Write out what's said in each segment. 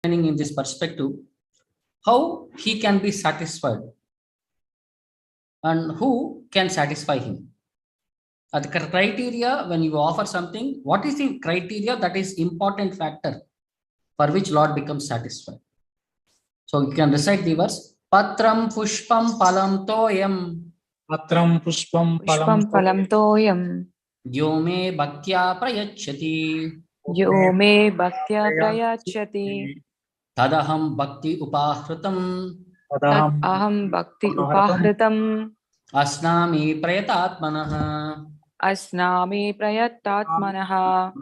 in this perspective, how he can be satisfied and who can satisfy him. The criteria when you offer something, what is the criteria that is important factor for which Lord becomes satisfied? So you can recite the verse. Patram pushpam palam toyam. Patram pushpam palam toyam. Yome bhaktya prayachati. Yome bhaktya prayachati. Tadaham bhakti upahritam. Aham bhakti upahritam. Asnami prayatatmanaha. Asnami prayatatmanaha.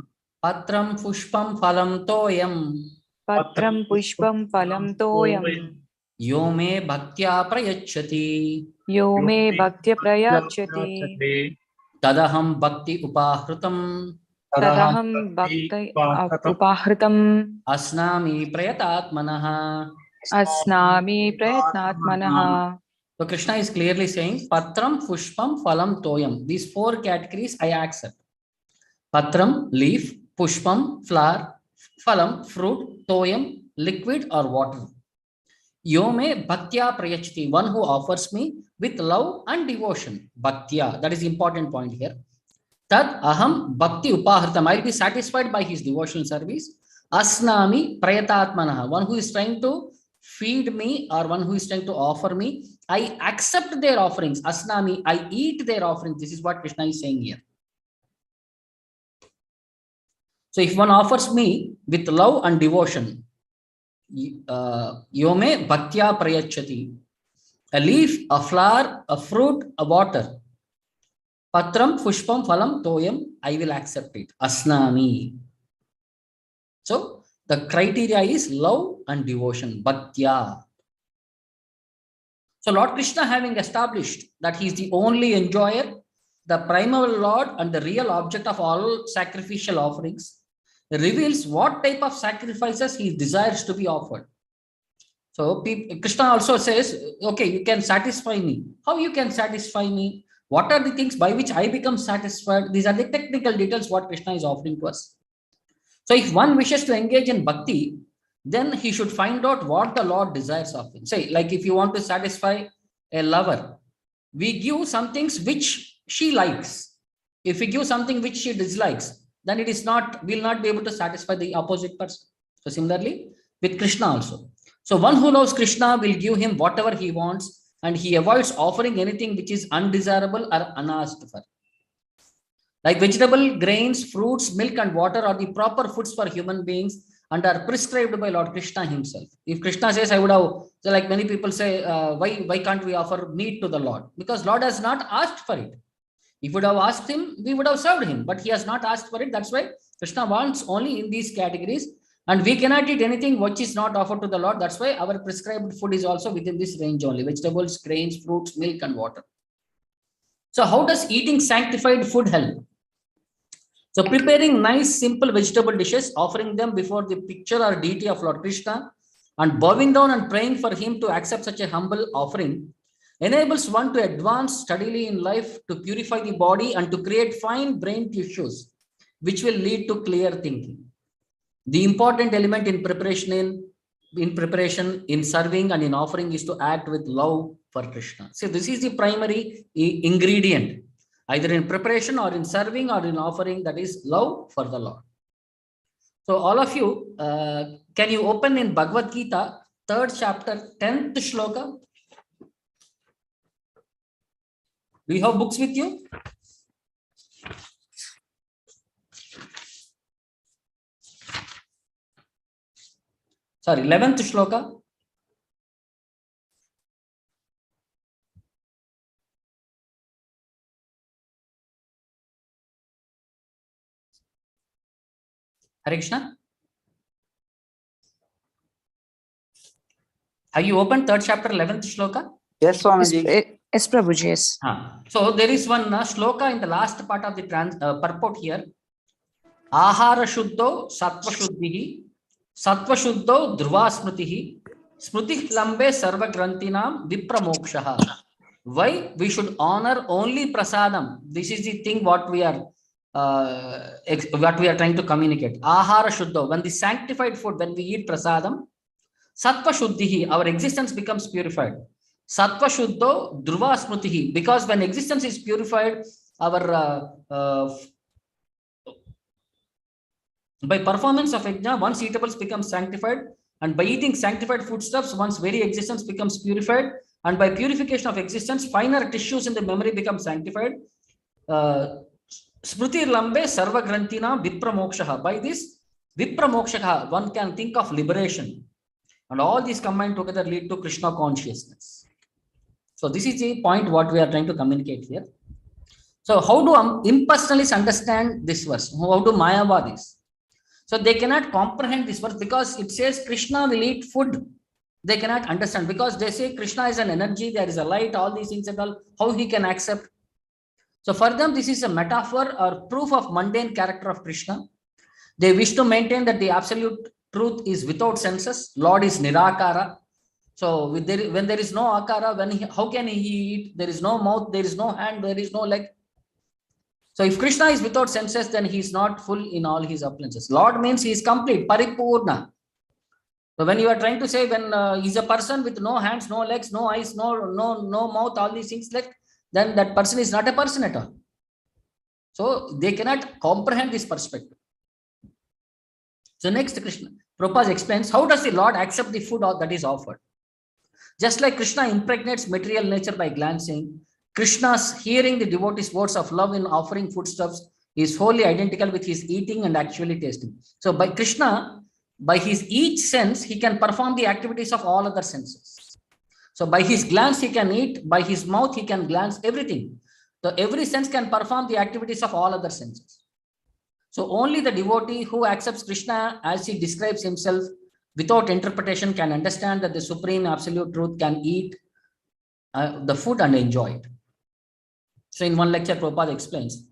Patram pushpam phalam toyam. Patram pushpam phalam toyam. Yome bhaktya prayachati. Yome bhaktya prayachati. Tadaham bhakti upahritam. Tadaham bhakti upahritam. Asnami prayatatmanaha. Asnami prayatnatmanaha. So Krishna is clearly saying, Patram, Pushpam, Phalam, Toyam. These four categories I accept. Patram, leaf, Pushpam, flower, Phalam, fruit, Toyam, liquid or water. Yome Bhaktya Prayachati, one who offers me with love and devotion. Bhaktya, that is the important point here. Tad Aham Bhakti Upahritam, I will be satisfied by his devotional service. Asnami Prayatatmanaha, one who is trying to feed me or one who is trying to offer me, I accept their offerings. Asnami, I eat their offerings. This is what Krishna is saying here. So if one offers me with love and devotion, Yome Bhaktya Prayachati, a leaf, a flower, a fruit, a water. Patram, Pushpam, Phalam, Toyam, I will accept it. Asnami. So the criteria is love and devotion. Bhaktya. So Lord Krishna, having established that he is the only enjoyer, the primal Lord and the real object of all sacrificial offerings, reveals what type of sacrifices he desires to be offered. So Krishna also says, okay, you can satisfy me. How you can satisfy me? What are the things by which I become satisfied? These are the technical details what Krishna is offering to us. So if one wishes to engage in bhakti, then he should find out what the Lord desires of him. Say, like if you want to satisfy a lover, we give some things which she likes. If we give something which she dislikes, then it is not, will not be able to satisfy the opposite person. So similarly, with Krishna also. So one who loves Krishna will give him whatever he wants, and he avoids offering anything which is undesirable or unasked for. Like vegetable, grains, fruits, milk and water are the proper foods for human beings and are prescribed by Lord Krishna himself. If Krishna says, I would have, so like many people say, why can't we offer meat to the Lord? Because Lord has not asked for it. If we would have asked him, we would have served him, but he has not asked for it. That's why Krishna wants only in these categories, and we cannot eat anything which is not offered to the Lord. That's why our prescribed food is also within this range only: vegetables, grains, fruits, milk and water. So how does eating sanctified food help? So preparing nice, simple vegetable dishes, offering them before the picture or deity of Lord Krishna, and bowing down and praying for him to accept such a humble offering, enables one to advance steadily in life, to purify the body and to create fine brain tissues, which will lead to clear thinking. The important element in preparation, in serving and in offering is to act with love for Krishna. So this is the primary ingredient, either in preparation or in serving or in offering, that is love for the Lord. So all of you, can you open in Bhagavad Gita, 3rd chapter, 10th shloka? Do you have books with you? Sorry, 11th shloka. Hare Krishna. Have you opened 3rd chapter, 11th shloka? Yes, Swamiji. Yes, Prabhuji, yes. So there is one shloka in the last part of the purport here. Ahara shuddho sattva shuddhihi, sattva shuddho dhruva smritihi, smriti lambe sarva grantinam vipramokshaha. Why we should honor only prasadam? This is the thing what we are what we are trying to communicate. Ahara Shuddha, when the sanctified food, when we eat prasadam, Sattva Shuddhihi, our existence becomes purified. Sattva Shuddho Dhruva Smritihi, because when existence is purified, our by performance of yajna, one's eatables become sanctified, and by eating sanctified foodstuffs, one's very existence becomes purified, and by purification of existence, finer tissues in the memory become sanctified. Smriti Lambe Sarva Granthina Vipramokshaha. By this Vipramokshaha, one can think of liberation. And all these combined together lead to Krishna consciousness. So this is the point what we are trying to communicate here. So how do impersonalists understand this verse? How do Mayavadis? So they cannot comprehend this verse because it says Krishna will eat food. They cannot understand because they say Krishna is an energy, there is a light, all these things and all, how he can accept. So for them, this is a metaphor or proof of mundane character of Krishna. They wish to maintain that the absolute truth is without senses. Lord is nirakara. So when there is no akara, how can he eat? There is no mouth, there is no hand, there is no leg. So if Krishna is without senses, then he is not full in all his appearances. Lord means he is complete, paripurna. So when you are trying to say when he is a person with no hands, no legs, no eyes, no mouth, all these things, like then that person is not a person at all. So they cannot comprehend this perspective. So next, Prabhupada explains, how does the Lord accept the food that is offered? Just like Krishna impregnates material nature by glancing, Krishna's hearing the devotee's words of love in offering foodstuffs is wholly identical with his eating and actually tasting. So by Krishna, by his each sense, he can perform the activities of all other senses. So by his glance, he can eat. By his mouth, he can glance everything. So every sense can perform the activities of all other senses. So only the devotee who accepts Krishna as he describes himself without interpretation can understand that the supreme absolute truth can eat the food and enjoy it. So in one lecture, Prabhupada explains,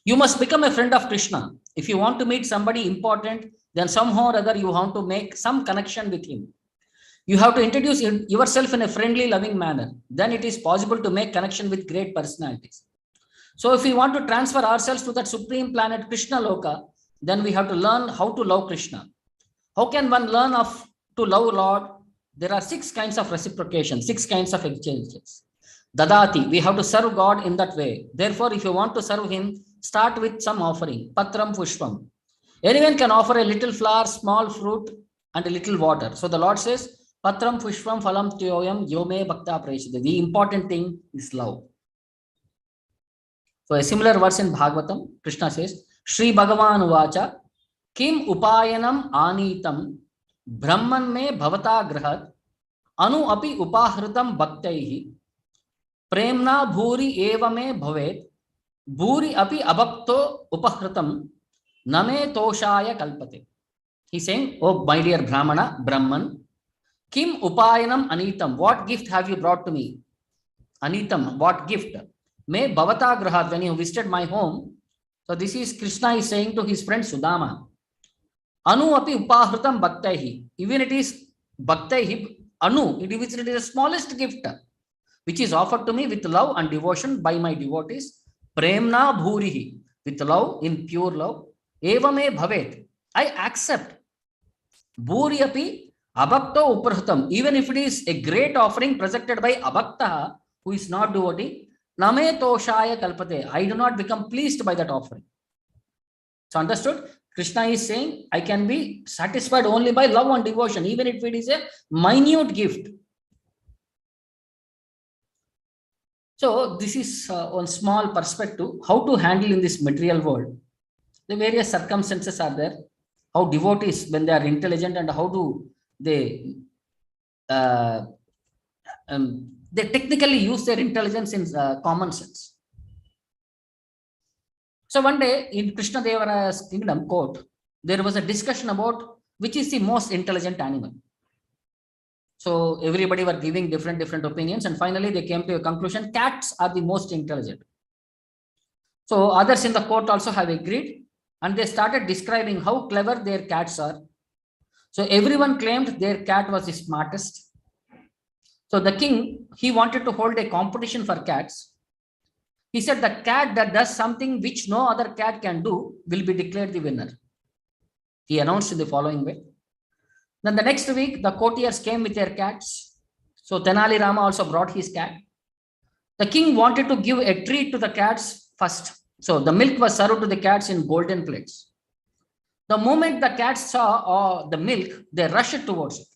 you must become a friend of Krishna. If you want to meet somebody important, then somehow or other you want to make some connection with him. You have to introduce yourself in a friendly, loving manner. Then it is possible to make connection with great personalities. So if we want to transfer ourselves to that supreme planet Krishna Loka, then we have to learn how to love Krishna. How can one learn to love Lord? There are 6 kinds of reciprocation, 6 kinds of exchanges. Dadati, we have to serve God in that way. Therefore, if you want to serve him, start with some offering. Patram Pushpam. Anyone can offer a little flower, small fruit, and a little water. So the Lord says, Patram Pushpam Phalam Tyoyam Yome Bhakta Prayashite. The important thing is love. So a similar verse in Bhagavatam, Krishna says, Shri Bhagavan Vacha, Kim Upayanam Anitam, Brahman me Bhavata Grahat, Anu api Upahritam Bhaktaihi, Premna Bhuri Evame Bhavet, Bhuri api Abhakto Upahritam, Name Toshaya Kalpate. He's saying, oh my dear Brahmana, Brahman, Kim Upayanam Anitam, what gift have you brought to me? Anitam, what gift? May Bhavata Grahat, when you visited my home. So this is Krishna is saying to his friend Sudama. Anu api upahritam bhaktaihi. Even it is bhaktaihi, anu, it is the smallest gift which is offered to me with love and devotion by my devotees. Premna bhurihi, with love, in pure love. Evame bhavet, I accept. Bhuri api abhakto uprahtam, even if it is a great offering presented by abhakta who is not devotee. Name toshaya kalpate, I do not become pleased by that offering. So understood? Krishna is saying, I can be satisfied only by love and devotion, even if it is a minute gift. So this is one small perspective, how to handle in this material world. The various circumstances are there, how devotees, when they are intelligent, and how do they technically use their intelligence in common sense. So one day in Krishna Devaraya's kingdom court, there was a discussion about which is the most intelligent animal. So everybody were giving different opinions, and finally they came to a conclusion, cats are the most intelligent. So others in the court also have agreed, and they started describing how clever their cats are. So everyone claimed their cat was the smartest. So the king, he wanted to hold a competition for cats. He said the cat that does something which no other cat can do will be declared the winner. He announced in the following way. Then the next week, the courtiers came with their cats. So Tenali Rama also brought his cat. The king wanted to give a treat to the cats first. So the milk was served to the cats in golden plates. The moment the cats saw the milk, they rushed towards it.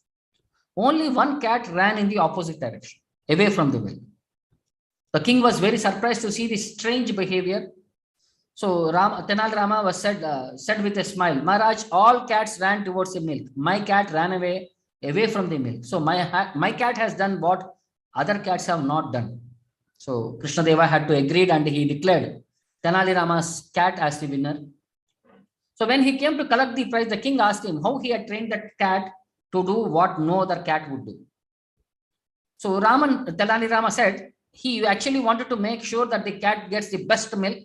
Only one cat ran in the opposite direction, away from the milk. The king was very surprised to see this strange behavior. So Tenali Rama was said with a smile, Maharaj, all cats ran towards the milk. My cat ran away from the milk. So my cat has done what other cats have not done. So Krishna Deva had to agree and he declared Tenali Rama's cat as the winner. So when he came to collect the prize, the king asked him how he had trained that cat to do what no other cat would do. So Tenali Rama said he actually wanted to make sure that the cat gets the best milk.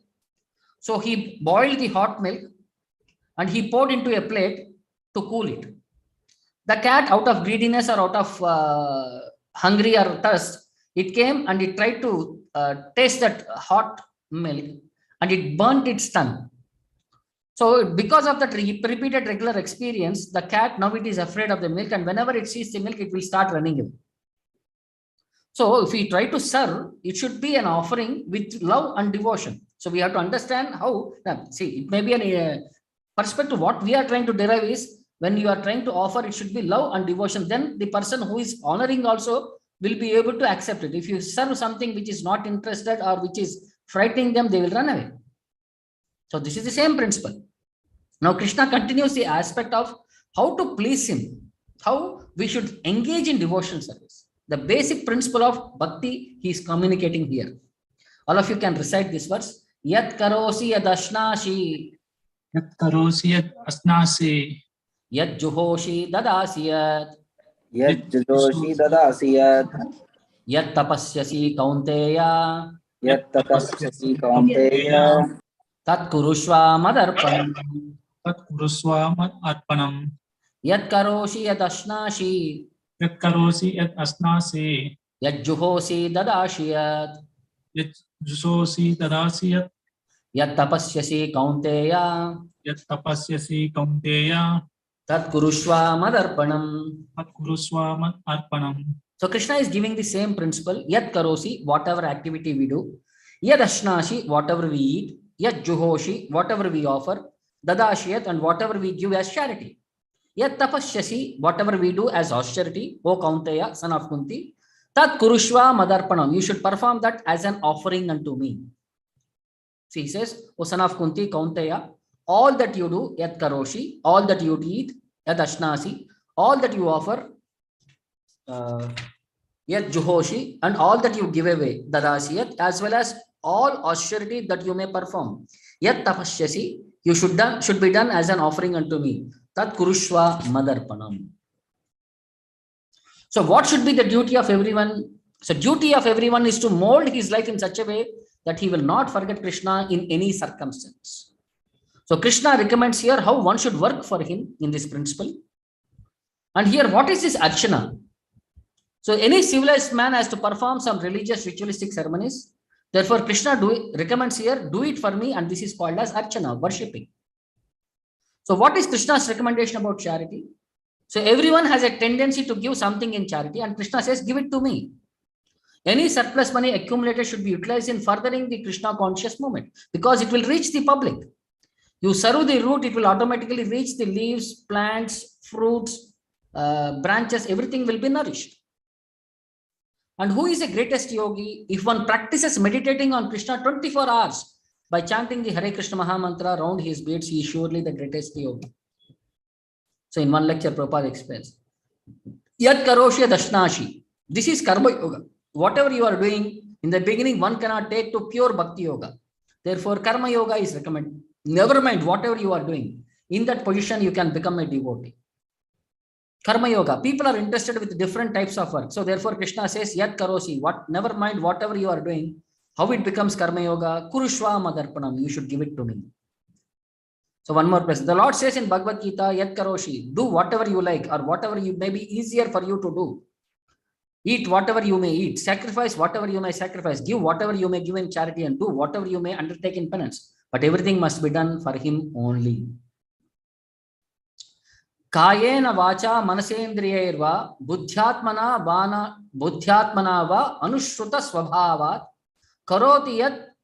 So he boiled the hot milk and he poured into a plate to cool it. The cat, out of greediness or out of hungry or thirst, it came and it tried to taste that hot milk and it burnt its tongue. So because of that repeated regular experience, the cat now it is afraid of the milk, and whenever it sees the milk, it will start running away. So if we try to serve, it should be an offering with love and devotion. So we have to understand how, see, it may be a perspective. What we are trying to derive is when you are trying to offer, it should be love and devotion. Then the person who is honoring also will be able to accept it. If you serve something which is not interested or which is frightening them, they will run away. So this is the same principle. Now Krishna continues the aspect of how to please him, how we should engage in devotional service. The basic principle of bhakti he is communicating here. All of you can recite this verse. Yat karosi yad ashnashi. Yat karosi yad asnasi. Yat juhoshi dadasiyat. Yat juhoshi dadasiyat. Yat tapasyasi kaunteya. Yat tapasyasi kaunteya. Tat kurushva madarpanam. Tat kurusva mad arpanam. Yat karoshi yad ashnashi. Yat karosi yad asnasi. Yat juhosi dadashiyat. Yat jusosi dadasiyat. Yat tapasyasi kaunteya. Yat tapasyasi kaunteya. Tat kurushva madarpanam. Tat kurusva mad arpanam. So Krishna is giving the same principle. Yat karosi, whatever activity we do. Yad ashnashi, whatever we eat. Yat juhoshi, whatever we offer. Dadashiyat, and whatever we give as charity. Yat tapasyasi, whatever we do as austerity. O Kaunteya, son of Kunti. Tat kurushva madarpanam. You should perform that as an offering unto me. See, he says, O son of Kunti, Kaunteya, all that you do, yat karoshi, all that you eat, yat ashnasi, all that you offer, yat juhoshi, and all that you give away, dadasiyat, as well as all austerity that you may perform. Yat tapasyasi, you should be done as an offering unto me. Tat kurushva madarpanam. So what should be the duty of everyone? So duty of everyone is to mold his life in such a way that he will not forget Krishna in any circumstance. So Krishna recommends here how one should work for him in this principle. And here, what is this archana? So any civilized man has to perform some religious ritualistic ceremonies. Therefore, Krishna recommends here, do it for me, and this is called as archana, worshipping. So what is Krishna's recommendation about charity? So everyone has a tendency to give something in charity, and Krishna says, give it to me. Any surplus money accumulated should be utilized in furthering the Krishna conscious movement, because it will reach the public. You serve the root, it will automatically reach the leaves, plants, fruits, branches, everything will be nourished. And who is the greatest yogi? If one practices meditating on Krishna 24 hours by chanting the Hare Krishna Maha Mantra around his beads, he is surely the greatest yogi. So in one lecture, Prabhupada explains, Yat Karoshya Dashnashi. This is Karma Yoga. Whatever you are doing, in the beginning, one cannot take to pure Bhakti Yoga. Therefore, Karma Yoga is recommended. Never mind whatever you are doing. In that position, you can become a devotee. Karma Yoga. People are interested with different types of work. So therefore, Krishna says, Yat Karosi. Never mind whatever you are doing. How it becomes Karma Yoga? Kurushva Madarpanam. You should give it to me. So one more place. The Lord says in Bhagavad Gita, Yat Karoshi. Do whatever you like or whatever you may be easier for you to do. Eat whatever you may eat, sacrifice whatever you may sacrifice, give whatever you may give in charity, and do whatever you may undertake in penance. But everything must be done for him only. Kayena vacha manasendriyerva buddhyatmana va anushruta swabhavat karoti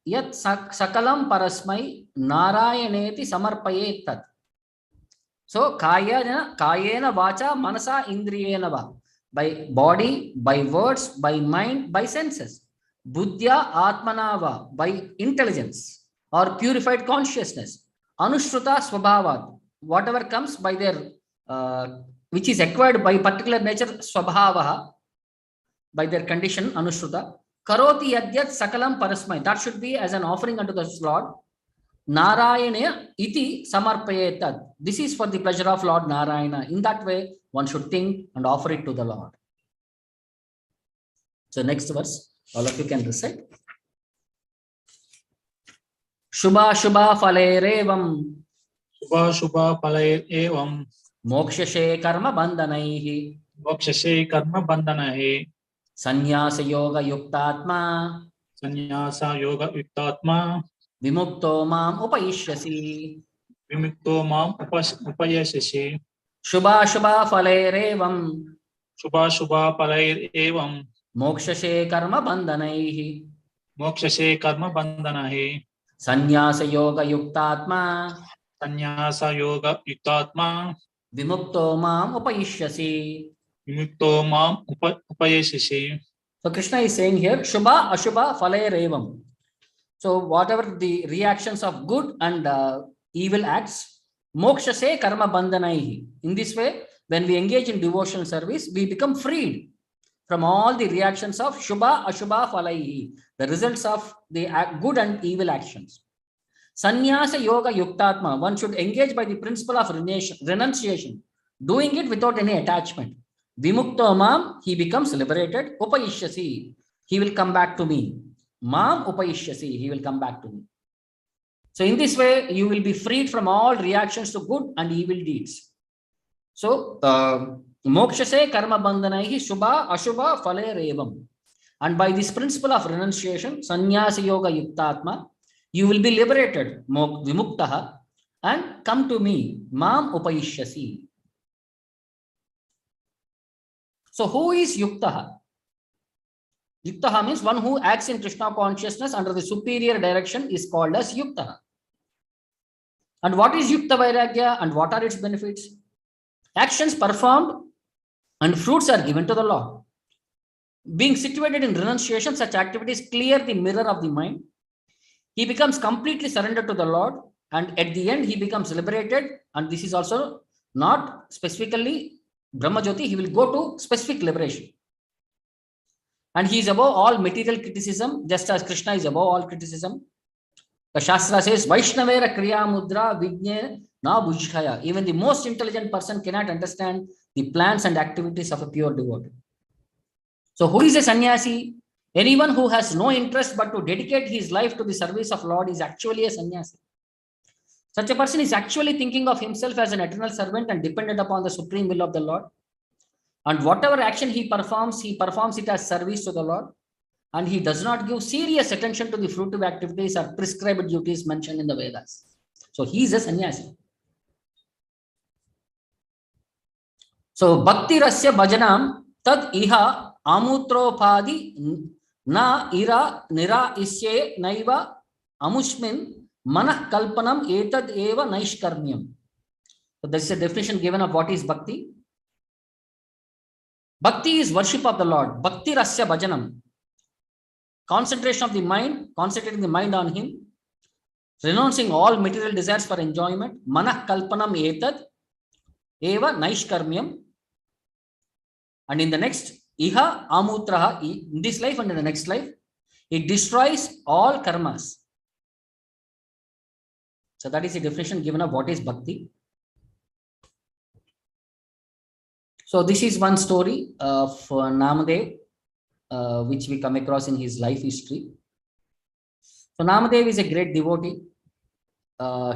yat sakalam parasmai narayaneti samarpayet tat. So kayena vacha manasa indriyena va, by body, by words, by mind, by senses. Buddhya atmanava, by intelligence or purified consciousness. Anushruta swabhavat, whatever comes by their which is acquired by particular nature, swabhavaha, by their condition, anushruta. Karoti yadyat sakalam parasmai, that should be as an offering unto the Lord. Narayana iti samarpayetat, this is for the pleasure of Lord Narayana. In that way, one should think and offer it to the Lord. So next verse, all of you can recite. Shubha Shubha Falerevam Shubha Shubha Palayevam Mokshashe Karma Bandhanaihi Mokshashe Karma Bandhanahe Sannyasa Yoga Yuktatma Sannyasa Yoga Yuktatma Vimukto Mam Upayishyasi. Vimukto Mam Upayasasi. Shubha Shubha Falerevam Shubha Shubha Palayevam Mokshashe Karma Bandhanaihi Mokshashe Karma Bandhanahe Sannyasa Yoga Yuktatma Sannyasa Yoga Yuktatma Vimukto Mam Upayishyasi. Vimukto Mam Upayasasi. So Krishna is saying here, Shubha Ashubha Falerevam. So whatever the reactions of good and evil acts, Mokshase Karma Bandhanaihi. In this way, when we engage in devotional service, we become freed from all the reactions of Shubha Ashubha Falaihi, the results of the good and evil actions. Sannyasa Yoga Yuktatma, one should engage by the principle of renunciation, doing it without any attachment. Vimukto Mam, he becomes liberated. Upayishyasi, he will come back to me. Mam Upayishyasi, he will come back to me. So in this way, you will be freed from all reactions to good and evil deeds. So, Mokshase Karma Bandhanaihi Shubha Ashubha Falerevam. And by this principle of renunciation, Sannyasa Yoga Yuktatma, you will be liberated, Vimuktaha, and come to me, Mam Upayishyasi. So who is Yuktaha? Yuktaha means one who acts in Krishna consciousness under the superior direction is called as Yuktaha. And what is Yukta Vairagya and what are its benefits? Actions performed and fruits are given to the Lord. Being situated in renunciation, such activities clear the mirror of the mind. He becomes completely surrendered to the Lord, and at the end he becomes liberated. And this is also not specifically Brahmajyoti, he will go to specific liberation. And he is above all material criticism, just as Krishna is above all criticism. The Shastra says, Vaishnavera Kriya Mudra Vijne Na Bhujhaya. Even the most intelligent person cannot understand the plans and activities of a pure devotee. So who is a sannyasi? Anyone who has no interest but to dedicate his life to the service of Lord is actually a sannyasi. Such a person is actually thinking of himself as an eternal servant and dependent upon the supreme will of the Lord. And whatever action he performs it as service to the Lord. And he does not give serious attention to the fruitive activities or prescribed duties mentioned in the Vedas. So he is a sannyasi. So Bhakti Rasya Bhajanam Tad Iha Amutropadi Na Ira Nira Isye Naiva Amushmin Manah Kalpanam Etad Eva Naishkarmyam. So this is a definition given of what is Bhakti. Bhakti is worship of the Lord. Bhakti Rasya Bhajanam. Concentration of the mind, concentrating the mind on Him, renouncing all material desires for enjoyment. Manah Kalpanam Etad Eva Naishkarmyam. And in the next, Iha Amutraha, in this life and in the next life, it destroys all karmas. So that is the definition given of what is Bhakti. So this is one story of Namadev, which we come across in his life history. So Namadev is a great devotee.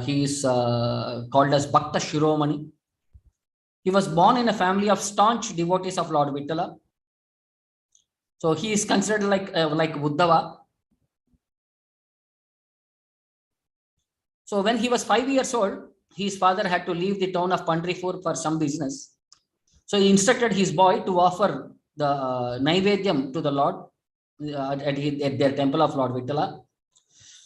He is called as Bhakta Shiromani. He was born in a family of staunch devotees of Lord Vittala. So he is considered like Uddhava. So when he was 5 years old, his father had to leave the town of Pandripur for some business. So he instructed his boy to offer the Naivedyam to the Lord at their temple of Lord Vittala.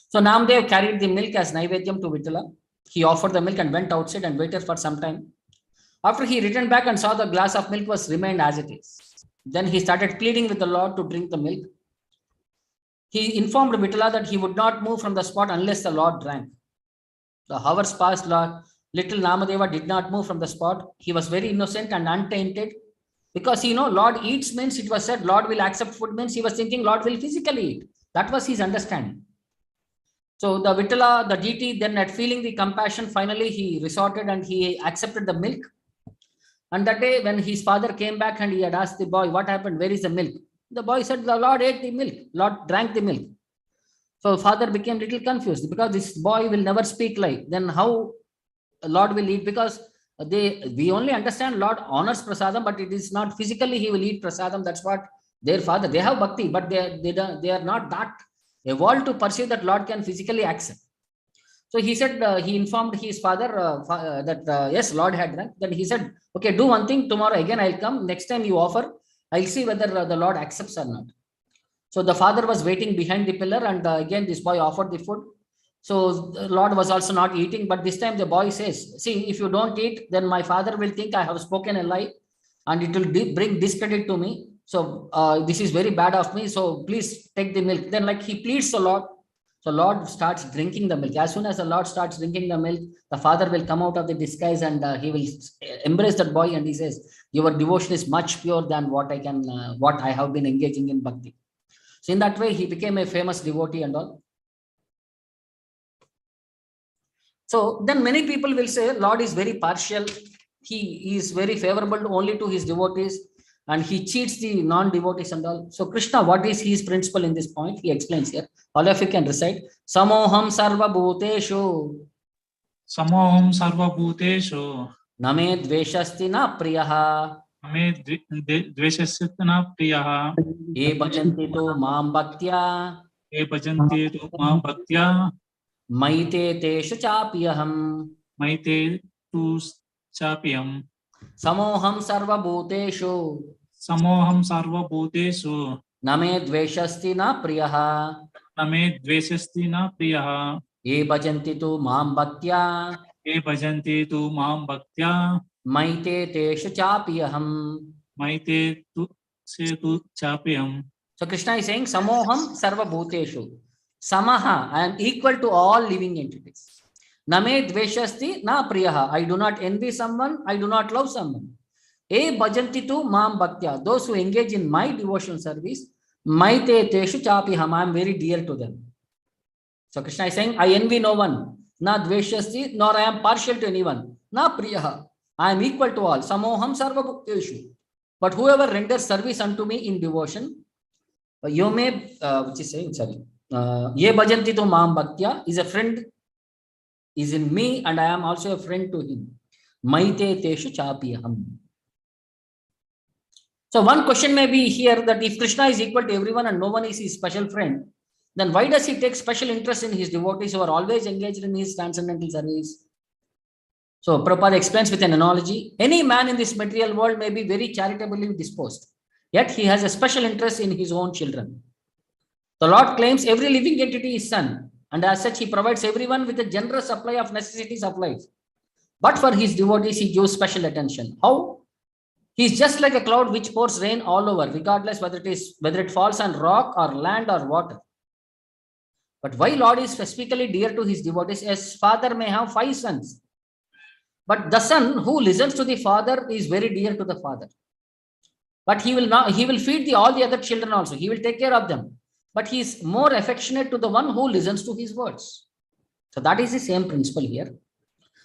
So Namdev carried the milk as Naivedyam to Vittala. He offered the milk and went outside and waited for some time. After he returned back and saw the glass of milk was remained as it is. Then he started pleading with the Lord to drink the milk. He informed Vittala that he would not move from the spot unless the Lord drank. The hours passed, little Namadeva did not move from the spot. He was very innocent and untainted. Because Lord eats means it was said Lord will accept food means he was thinking Lord will physically eat. That was his understanding. So the Vittala, the deity, then at feeling the compassion, finally he resorted and he accepted the milk. And that day when his father came back and he had asked the boy, what happened? Where is the milk? The boy said, the Lord ate the milk. Lord drank the milk. So father became a little confused because this boy will never speak lie. Then how Lord will eat? Because we only understand Lord honors prasadam, but it is not physically he will eat prasadam. That's what their father, they have bhakti, but they are not that evolved to perceive that Lord can physically accept. So he said, he informed his father that yes, Lord had drank. Then he said, okay, do one thing, tomorrow again I'll come. Next time you offer, I'll see whether the Lord accepts or not. So the father was waiting behind the pillar and again this boy offered the food. So the Lord was also not eating, but this time the boy says, see, if you don't eat, then my father will think I have spoken a lie and it will bring discredit to me. So this is very bad of me. So please take the milk. Then like he pleads the Lord. So Lord starts drinking the milk. As soon as the Lord starts drinking the milk, the father will come out of the disguise and he will embrace that boy and he says, your devotion is much pure than what I have been engaging in bhakti. So in that way, he became a famous devotee and all. So then many people will say, Lord is very partial. He is very favorable only to his devotees and he cheats the non-devotees and all. So Krishna, what is his principle in this point? He explains here. All of you can recite. Samoham sarva bhuteshu. Samoham sarva bhuteshu. Name dveshasti na priyaha. Name dveshasti na priyaha. Ye bhajanti tu mam bhaktya. Ye bhajanti tu mam bhaktya. Maite teshu chapiyaham. Maite tu chapiyam. Samoham sarva bhuteshu. Samoham sarva bhuteshu. Name dveshasti na priyaha. Name dveshasti na priyaha. Ye bhajanti tu mam bhaktya. Ye bhajanti tu mam bhaktya. Maite teshu chapiyaham. Maite tu chapiyam. So Krishna is saying, Samoham sarva bhuteshu. Samaha, I am equal to all living entities. Name dveshasti na priyaha. I do not envy someone, I do not love someone. E bhajanti tu mam bhaktya. Those who engage in my devotional service, maite teshu chapiham. I am very dear to them. So Krishna is saying, I envy no one. Na dveshasti, nor I am partial to anyone. Na priyaha. I am equal to all. Samoham sarva bhakteshu. But whoever renders service unto me in devotion, you may, which is saying, sorry. Ye bhajanti tu mam bhaktya is a friend, is in me and I am also a friend to him. Maite teshu chapiham. So one question may be here that if Krishna is equal to everyone and no one is his special friend, then why does he take special interest in his devotees who are always engaged in his transcendental service? So Prabhupada explains with an analogy. Any man in this material world may be very charitably disposed, yet he has a special interest in his own children. The Lord claims every living entity is son, and as such he provides everyone with a generous supply of necessities of life. But for his devotees he gives special attention. How? He is just like a cloud which pours rain all over, regardless whether it falls on rock or land or water. But why Lord is specifically dear to his devotees? As father may have 5 sons, but the son who listens to the father is very dear to the father. But he will feed all the other children also. He will take care of them. But he is more affectionate to the one who listens to his words. So that is the same principle here.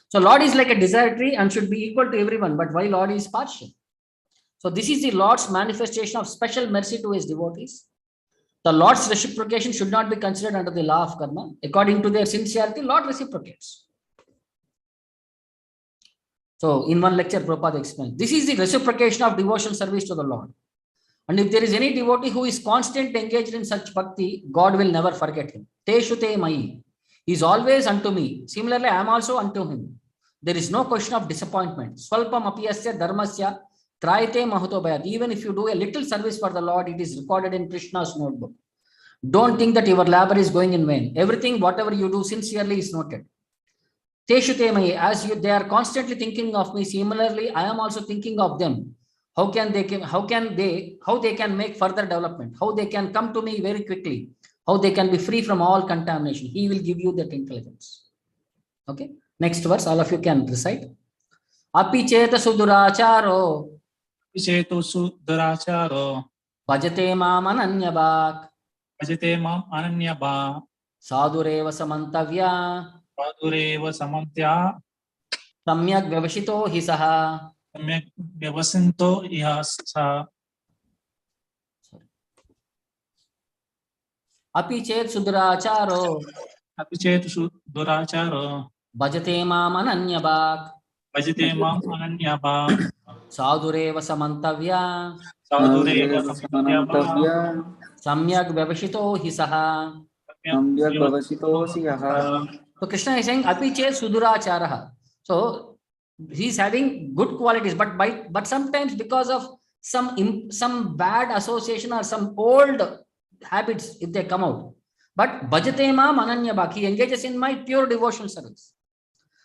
So Lord is like a desire tree and should be equal to everyone, but why Lord is partial? So this is the Lord's manifestation of special mercy to his devotees. The Lord's reciprocation should not be considered under the law of karma. According to their sincerity, Lord reciprocates. So in one lecture, Prabhupada explained, this is the reciprocation of devotional service to the Lord. And if there is any devotee who is constantly engaged in such bhakti, God will never forget him. Teshute mai. He is always unto me. Similarly, I am also unto him. There is no question of disappointment. Swalpam apiyasya dharmasya trayate mahato bhayat. Even if you do a little service for the Lord, it is recorded in Krishna's notebook. Don't think that your labor is going in vain. Everything, whatever you do sincerely is noted. Teshute mai. As they are constantly thinking of me, similarly, I am also thinking of them. How they can make further development, how they can come to me very quickly, how they can be free from all contamination. He will give you that intelligence. Okay, next verse, all of you can recite. Api cheta suduracharo Chetu suduracharo bhajate mam ananyabhak bhajate mam ananyabha sadureva samantavya padureva samantya samyak vyavashito hi saha. samyak vyavasinto iha sa. Api chet suduracharo Api chetu suduracharo bhajate mam ananyabhak bhajate mam ananyabha sadureva samantavya sadureva samantya samyak vyavashito hi saha. Samyak bhavasitosi yaha. So Krishna is saying api chet suduracharaha. So he is having good qualities, but sometimes because of some bad association or some old habits, if they come out. But bhajate mam ananyabhak, he engages in my pure devotional service.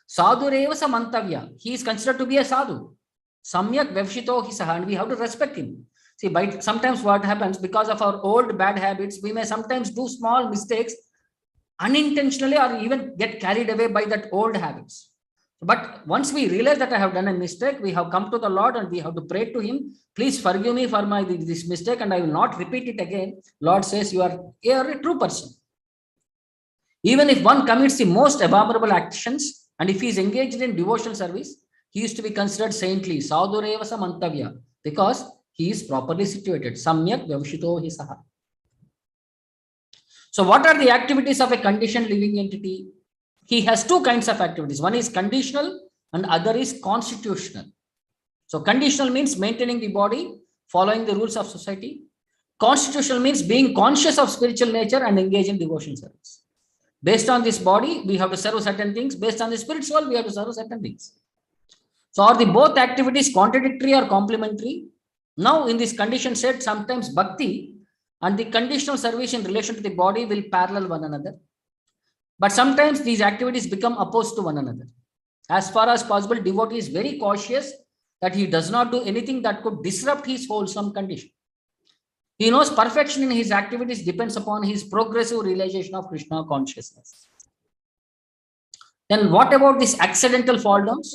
Sadhureva samantavya, he is considered to be a sadhu. Samyak vyavshito hi saha, and we have to respect him. See, sometimes what happens, because of our old bad habits, we may sometimes do small mistakes unintentionally or even get carried away by that old habits. But once we realize that I have done a mistake, we have come to the Lord and we have to pray to him. Please forgive me for this mistake and I will not repeat it again. Lord says you are a true person. Even if one commits the most abominable actions and if he is engaged in devotional service, he is to be considered saintly. Sadhureva samantavya, because he is properly situated. Samyak vyavashito hi saha. So what are the activities of a conditioned living entity? He has two kinds of activities. One is conditional and other is constitutional. So conditional means maintaining the body, following the rules of society. Constitutional means being conscious of spiritual nature and engage in devotion service. Based on this body, we have to serve certain things. Based on the spiritual, we have to serve certain things. So are the both activities contradictory or complementary? Now in this condition set, sometimes bhakti and the conditional service in relation to the body will parallel one another. But sometimes these activities become opposed to one another. As far as possible, devotee is very cautious that he does not do anything that could disrupt his wholesome condition. He knows perfection in his activities depends upon his progressive realization of Krishna consciousness. Then what about these accidental fall downs?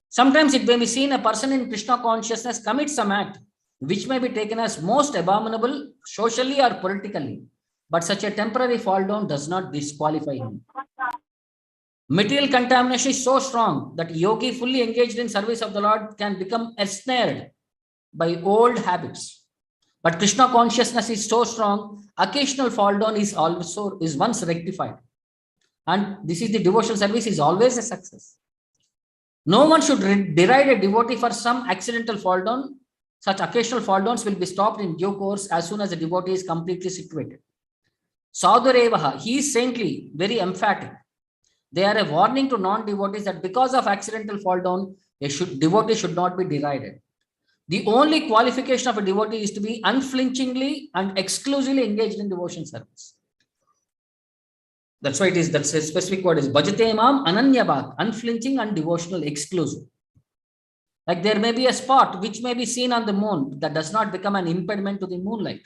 Sometimes it may be seen a person in Krishna consciousness commits some act which may be taken as most abominable socially or politically. But such a temporary fall down does not disqualify him. Material contamination is so strong that yogi fully engaged in service of the Lord can become ensnared by old habits. But Krishna consciousness is so strong, occasional fall down is once rectified. And this is the devotional service is always a success. No one should deride a devotee for some accidental fall down. Such occasional fall downs will be stopped in due course as soon as the devotee is completely situated. Sadhurevaha, he is saintly, very emphatic. They are a warning to non-devotees that because of accidental fall down, a devotee should not be derided. The only qualification of a devotee is to be unflinchingly and exclusively engaged in devotion service. That's why that's a specific word is bhajate mam ananyabhak, unflinching and devotional, exclusive. Like there may be a spot which may be seen on the moon that does not become an impediment to the moonlight.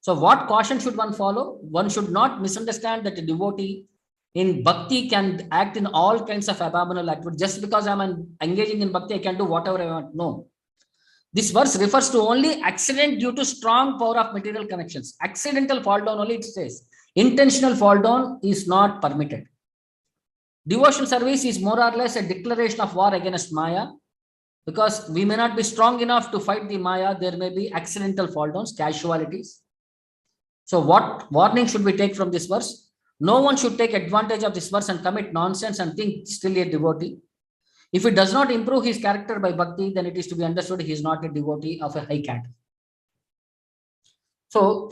So what caution should one follow? One should not misunderstand that a devotee in bhakti can act in all kinds of abominable activities. Just because I'm engaging in bhakti, I can do whatever I want. No. This verse refers to only accident due to strong power of material connections. Accidental fall down only it says. Intentional fall down is not permitted. Devotional service is more or less a declaration of war against Maya. Because we may not be strong enough to fight the Maya, there may be accidental fall downs, casualties. So what warning should we take from this verse? No one should take advantage of this verse and commit nonsense and think still a devotee. If it does not improve his character by bhakti, then it is to be understood he is not a devotee of a high category. So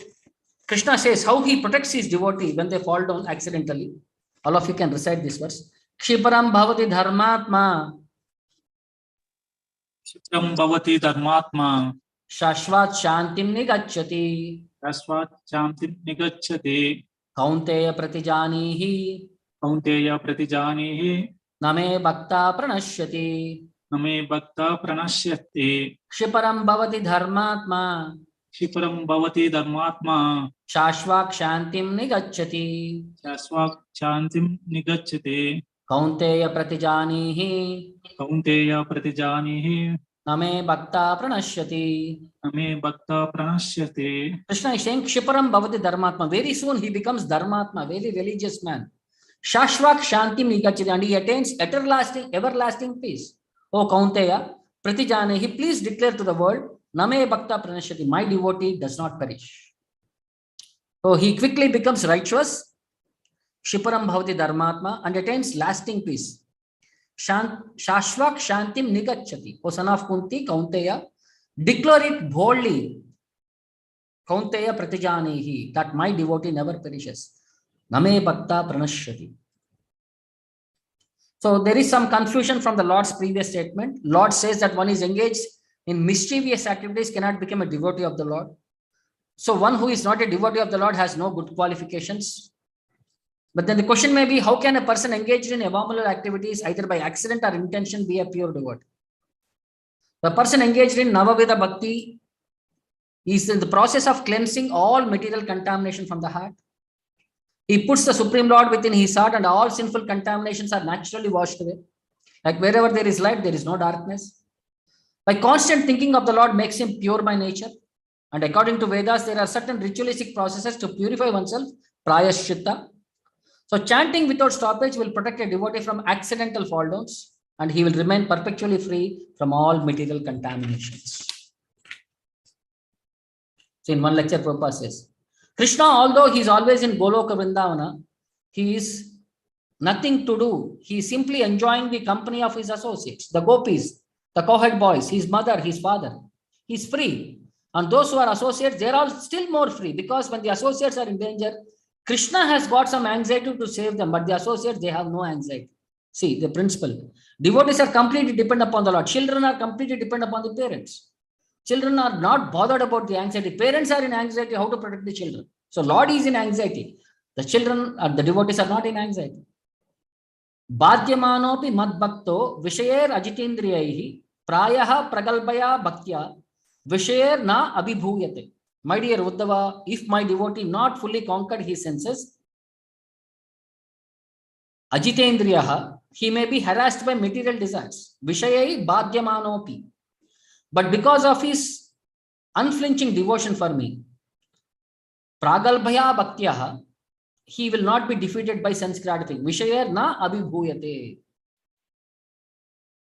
Krishna says how he protects his devotee when they fall down accidentally. All of you can recite this verse. Kshiparam bhavati dharmatma. Kshiparam bhavati dharmatma. Shashvat shantim nigacchati. Shashvat shantim nigacchati. Kaunteya pratijanihi. Kaunteya pratijanihi. Name bhakta pranashyati. Name bhakta pranashyati. Kshiparam bhavati dharmatma. Kshiparam bhavati dharmatma. Shashvat shantim nigacchati. Shashvat shantim nigacchati. Kaunteya pratijanihi. Kaunteya pratijanihi. Name bhakta pranashyati. Name bhakta pranashyati. Krishna is saying Kshiparam bhavati dharmatma. Very soon he becomes dharmatma, very religious man. Shashvak shantim nigacchati, and he attains everlasting peace. O Kaunteya, Pratijanehi, please declare to the world, Name bhakta pranashyati, my devotee does not perish. So he quickly becomes righteous, Kshiparam bhavati dharmatma, and attains lasting peace. Shashvak shantim nigacchati. O son of Kunti, Kaunteya, declare it boldly. Kaunteya Pratijanehi, that my devotee never perishes. Name bhakta pranashyati. So there is some confusion from the Lord's previous statement. Lord says that one is engaged in mischievous activities cannot become a devotee of the Lord. So one who is not a devotee of the Lord has no good qualifications. But then the question may be, how can a person engaged in abominable activities either by accident or intention be a pure devotee? The person engaged in Navavida Bhakti is in the process of cleansing all material contamination from the heart. He puts the Supreme Lord within his heart and all sinful contaminations are naturally washed away. Like wherever there is light, there is no darkness. By constant thinking of the Lord makes him pure by nature. And according to Vedas, there are certain ritualistic processes to purify oneself, prayaschitta. So chanting without stoppage will protect a devotee from accidental fall downs and he will remain perpetually free from all material contaminations. So in one lecture, Prabhupada says, Krishna, although he is always in Goloka Vrindavana, he is nothing to do. He is simply enjoying the company of his associates, the gopis, the cowherd boys, his mother, his father. He is free. And those who are associates, they are all still more free because when the associates are in danger, Krishna has got some anxiety to save them, but the associates, they have no anxiety. See, the principle. Devotees are completely dependent upon the Lord. Children are completely dependent upon the parents. Children are not bothered about the anxiety. Parents are in anxiety, how to protect the children. So Lord is in anxiety. The children or the devotees are not in anxiety. Bhadyamanopi madbhakto vishayer ajitendriyaihi prayaha pragalbaya bhaktya vishayer na abhibhuyate. My dear Uddhava, if my devotee not fully conquered his senses, ajitendriyaha, he may be harassed by material desires. Vishayai bhadyamanopi. But because of his unflinching devotion for me, pragalbhaya bhaktyaha, he will not be defeated by sense gratification. Vishayar na abhibhuyate.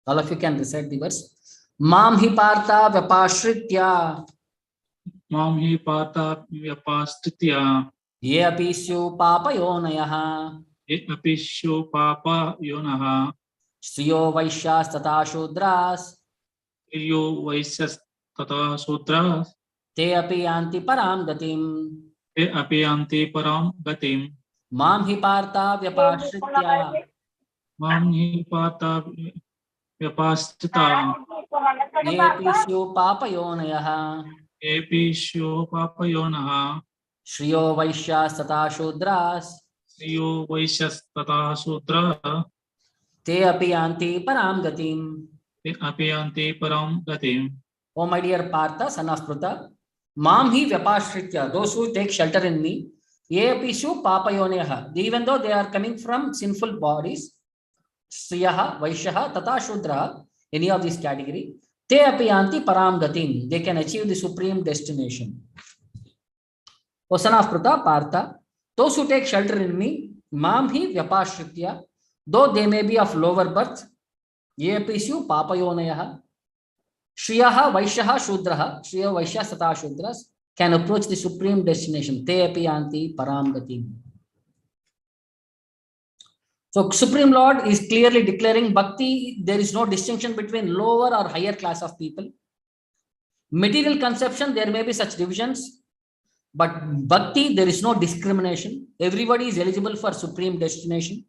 All of you can recite the verse. Mam hi partha vyapashritya. Mam hi partha vyapashritya. Ye apisyu papa yonayaha. Ye apisyu papa yonaha. Shriyo vaishyas tata shudras. Shriyo vaisyas tata shudras. Te api yanti param gatim. Te api yanti param gatim. Mam hi partha vyapashritya. Mam hi partha vyapashritya. Ye apisyu papa yonayaha. Ye apisyu papa yonaha. Shriyo vaishyas tata shudras. Shriyo vaisyas tata shudras. Te api yanti param gatim. Te api yanti param gatim. O my dear Partha, son of Pruta, Mam hi vyapashritya, those who take shelter in me, ye apishu papayoneha, even though they are coming from sinful bodies, Sriyaha, Vaishyaha, Tata Shudra, any of this category, te apiyanti param gatim, they can achieve the supreme destination. O son of Pruta, Partha, those who take shelter in me, Mam hi vyapashritya, though they may be of lower birth, ye apishu papayoneha, Shriyaha, Vaishyaha, Shudraha, Shriya, Vaishya, Sata, Shudras can approach the supreme destination. Te api yanti param gatim. So Supreme Lord is clearly declaring bhakti, there is no distinction between lower or higher class of people. Material conception, there may be such divisions, but bhakti, there is no discrimination. Everybody is eligible for supreme destination.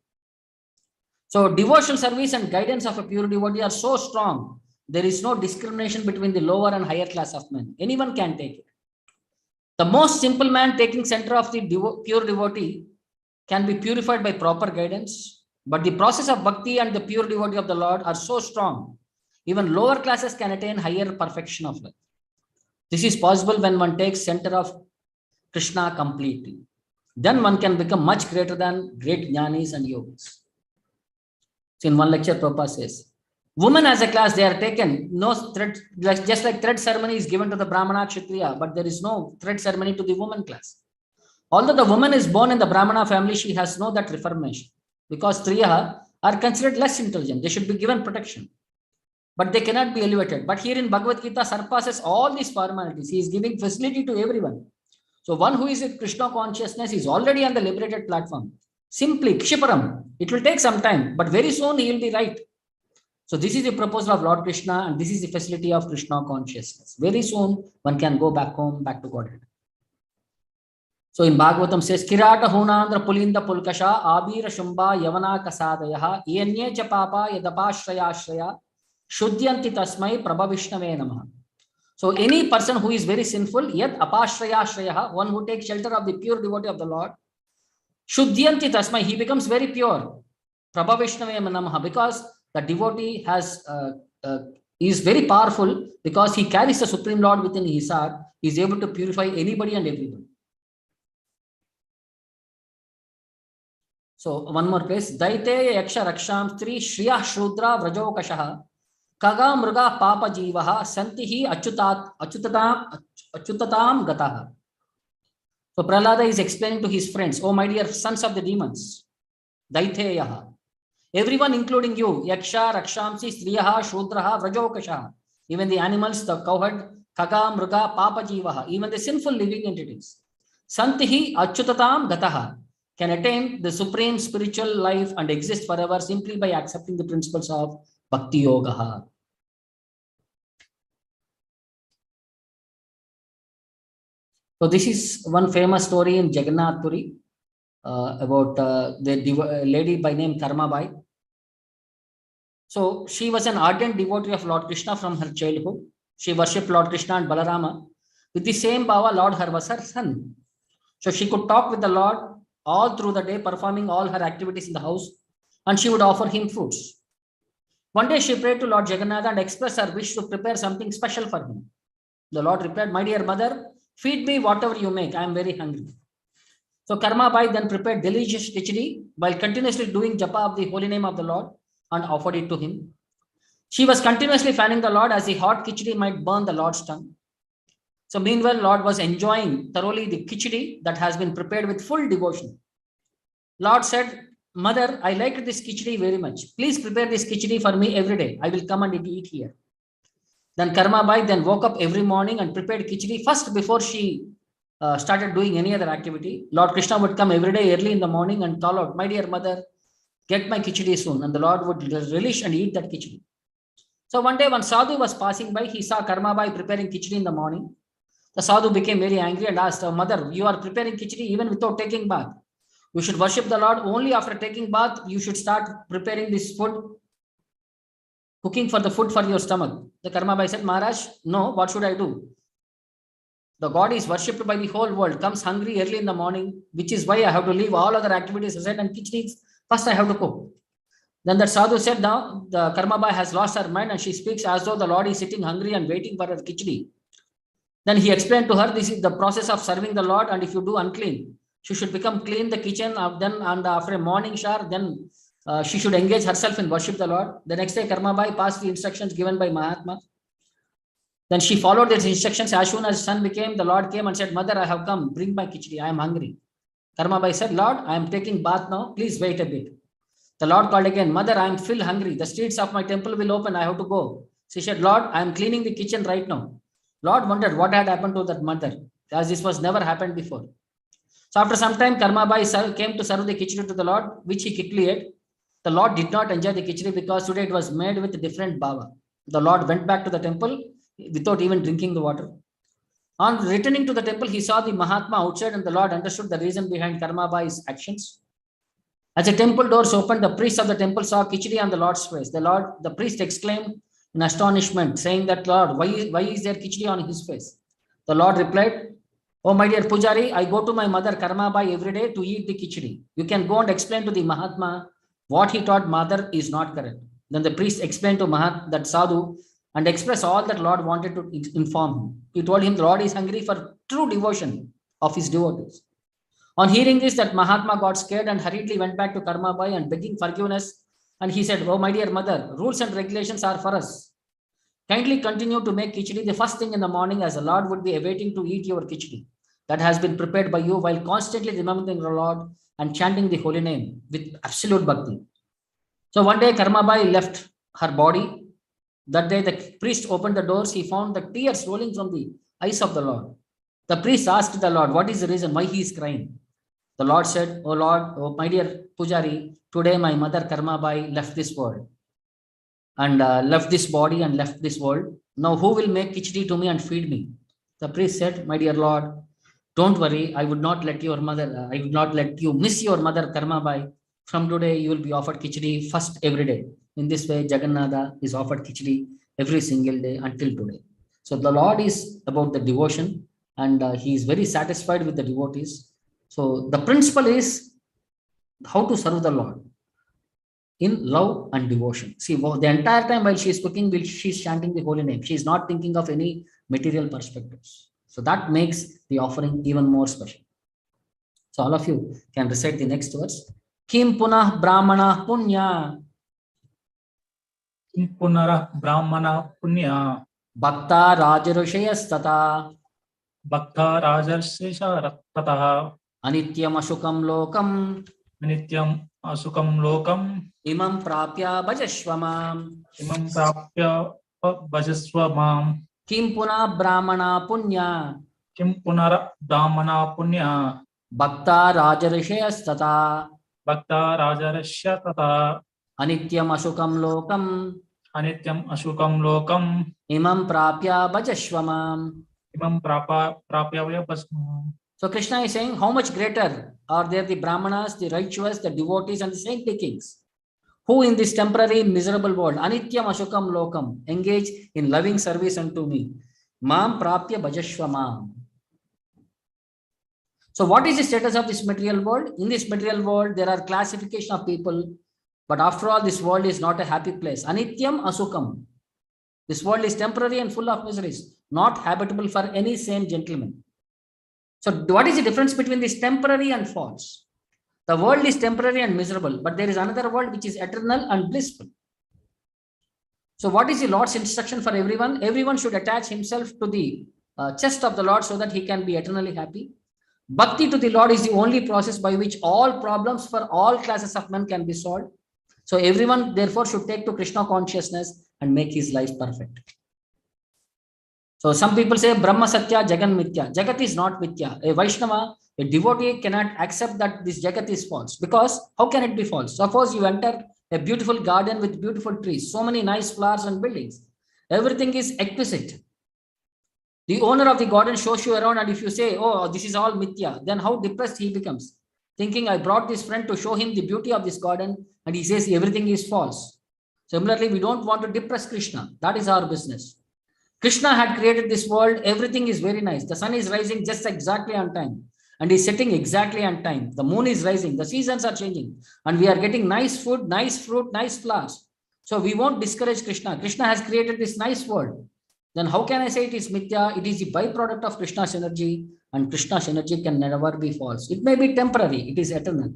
So devotional service and guidance of a pure devotee are so strong. There is no discrimination between the lower and higher class of men. Anyone can take it. The most simple man taking center of the pure devotee can be purified by proper guidance. But the process of bhakti and the pure devotee of the Lord are so strong. Even lower classes can attain higher perfection of life. This is possible when one takes center of Krishna completely. Then one can become much greater than great jnanis and yogis. So in one lecture, Prabhupada says, women as a class, they are taken, no thread, just like thread ceremony is given to the Brahmana Kshatriya, but there is no thread ceremony to the woman class. Although the woman is born in the Brahmana family, she has no that reformation, because Striya are considered less intelligent. They should be given protection, but they cannot be elevated. But here in Bhagavad Gita surpasses all these formalities. He is giving facility to everyone. So one who is with Krishna consciousness is already on the liberated platform. Simply, Kshiparam. It will take some time, but very soon he will be right. So this is the proposal of Lord Krishna, and this is the facility of Krishna consciousness. Very soon one can go back home, back to Godhead. So in Bhagavatam says, Kirata Hunandra Pulinda Pulkasha, Abira Shumba Yavana Kasadayaha, Yenye Chapapa Yadapashraya Shraya, Shuddhyanti Tasmai Prabhavishnave Namaha. So any person who is very sinful, yet apashraya shrayaha, one who takes shelter of the pure devotee of the Lord, Shuddhyanti Tasmai, he becomes very pure. Prabhavishnave Namaha, because the devotee is very powerful, because he carries the Supreme Lord within his heart. He is able to purify anybody and everybody. So one more place. Daiteya yaksha raksham stri shriya shrudra vrajokashaha kaga mruga papa jivaha santihi achutatam gataha. So Prahlada is explaining to his friends, oh my dear sons of the demons, Daiteyaha. Everyone including you, yaksha, rakshamsi, striyaha, shudraha, vrajokashaha. Even the animals, the cowherd, kaga, mruga, papa jivaha, even the sinful living entities. Santihi achutatam gataha, can attain the supreme spiritual life and exist forever simply by accepting the principles of Bhakti Yoga. So this is one famous story in Jagannath Puri about the lady by name Karma Bai. So she was an ardent devotee of Lord Krishna from her childhood. She worshipped Lord Krishna and Balarama. With the same bhava, Lord her was her son. So she could talk with the Lord all through the day, performing all her activities in the house, and she would offer him fruits. One day she prayed to Lord Jagannath and expressed her wish to prepare something special for him. The Lord replied, my dear mother, feed me whatever you make. I am very hungry. So Karma Bai then prepared delicious khichdi while continuously doing japa of the holy name of the Lord and offered it to him. She was continuously fanning the Lord as the hot khichdi might burn the Lord's tongue. So meanwhile, Lord was enjoying thoroughly the khichdi that has been prepared with full devotion. Lord said, Mother, I like this khichdi very much. Please prepare this khichdi for me every day. I will come and eat here. Then Karma Bai then woke up every morning and prepared khichdi first before she started doing any other activity. Lord Krishna would come every day early in the morning and call out, my dear mother, get my khichdi soon. And the Lord would relish and eat that khichdi. So one day when Sadhu was passing by, he saw Karma Bai preparing khichdi in the morning. The Sadhu became very angry and asked, Mother, you are preparing khichdi even without taking bath. You should worship the Lord only after taking bath. You should start preparing this food, cooking for the food for your stomach. The Karma Bai said, Maharaj, no, what should I do? The God is worshipped by the whole world, comes hungry early in the morning, which is why I have to leave all other activities aside and khichdi first I have to cook. Then that Sadhu said, now the Karma Bai has lost her mind and she speaks as though the Lord is sitting hungry and waiting for her khichdi. Then he explained to her, this is the process of serving the Lord, and if you do unclean, she should become clean the kitchen, then and after a morning shower, then she should engage herself in worship the Lord. The next day, Karma Bai passed the instructions given by Mahatma. Then she followed these instructions. As soon as sun became, the Lord came and said, Mother, I have come, bring my khichdi, I am hungry. Karma Bai said, Lord, I am taking bath now, please wait a bit. The Lord called again, Mother, I am still hungry, the streets of my temple will open, I have to go. She said, Lord, I am cleaning the kitchen right now. Lord wondered what had happened to that mother, as this was never happened before. So after some time, Karma Bai came to serve the khichdi to the Lord, which he quickly ate. the Lord did not enjoy the khichdi because today it was made with a different bhava. The Lord went back to the temple without even drinking the water. On returning to the temple, he saw the Mahatma outside, and the Lord understood the reason behind Karma Bhai's actions. As the temple doors opened, the priest of the temple saw khichdi on the Lord's face. The priest exclaimed in astonishment, saying that, Lord, why is there khichdi on his face? The Lord replied, oh, my dear Pujari, I go to my mother Karma Bhai every day to eat the khichdi. You can go and explain to the Mahatma what he taught mother is not correct. Then the priest explained to that sadhu and expressed all that Lord wanted to inform him. He told him the Lord is hungry for true devotion of his devotees. On hearing this, that Mahatma got scared and hurriedly went back to Karma Bhai and begging forgiveness. And he said, oh, my dear mother, rules and regulations are for us. Kindly continue to make khichdi the first thing in the morning, as the Lord would be awaiting to eat your khichdi that has been prepared by you, while constantly remembering the Lord and chanting the holy name with absolute bhakti. So one day Karma Bhai left her body. That day the priest opened the doors. He found the tears rolling from the eyes of the Lord. The priest asked the Lord, what is the reason why he is crying? The Lord said, oh Lord, oh my dear Pujari, today my mother Karma Bhai left this world and left this body and left this world. Now who will make khichdi to me and feed me? The priest said, my dear Lord, don't worry, I would not let your mother, I would not let you miss your mother Karma Bhai. From today, you will be offered khichdi first every day. In this way, Jagannatha is offered khichdi every single day until today. So the Lord is about the devotion, and he is very satisfied with the devotees. So the principle is how to serve the Lord in love and devotion. See, the entire time while she is cooking, she is chanting the holy name. She is not thinking of any material perspectives. So that makes the offering even more special. So all of you can recite the next verse. Kim punah brahmana punya. Kim punara brahmana punya. Bhakta rajarishayas tata. Bhakta rajarishayas tata. Anityam ashukam lokam. Anityam asukam lokam. Imam prapya bhajashvamam. Imam prapya bhajasvamam. Kim punah brahmana punya. Kim punara brahmana punya. Bhakta rajarishayas tata. Bhakta rajarishya tata. Anityam ashukam lokam. Anityam asukam lokam. Imam prapya bhajashvamam. Imam prapya bhajasvamam. So Krishna is saying, how much greater are there the Brahmanas, the righteous, the devotees, and the saintly kings, who in this temporary miserable world, Anityam Ashokam Lokam, engage in loving service unto me. Mam Prapya Bhajashvamam. So what is the status of this material world? In this material world, there are classification of people, but after all, this world is not a happy place. Anityam Asukam. This world is temporary and full of miseries, not habitable for any sane gentleman. So what is the difference between this temporary and false? The world is temporary and miserable, but there is another world which is eternal and blissful. So what is the Lord's instruction for everyone? Everyone should attach himself to the chest of the Lord so that he can be eternally happy. Bhakti to the Lord is the only process by which all problems for all classes of men can be solved. So everyone therefore should take to Krishna consciousness and make his life perfect. So some people say Brahma Satya, Jagan Mithya. Jagat is not Mithya. A Vaishnava, a devotee cannot accept that this Jagat is false, because how can it be false? Suppose you enter a beautiful garden with beautiful trees, so many nice flowers and buildings. Everything is exquisite. The owner of the garden shows you around, and if you say, oh, this is all Mithya, then how depressed he becomes. Thinking, I brought this friend to show him the beauty of this garden, and he says everything is false. Similarly, we don't want to depress Krishna. That is our business. Krishna had created this world. Everything is very nice. The sun is rising just exactly on time and is setting exactly on time. The moon is rising. The seasons are changing and we are getting nice food, nice fruit, nice flowers. So we won't discourage Krishna. Krishna has created this nice world. Then how can I say it is Mithya? It is the byproduct of Krishna's energy, and Krishna's energy can never be false. It may be temporary. It is eternal.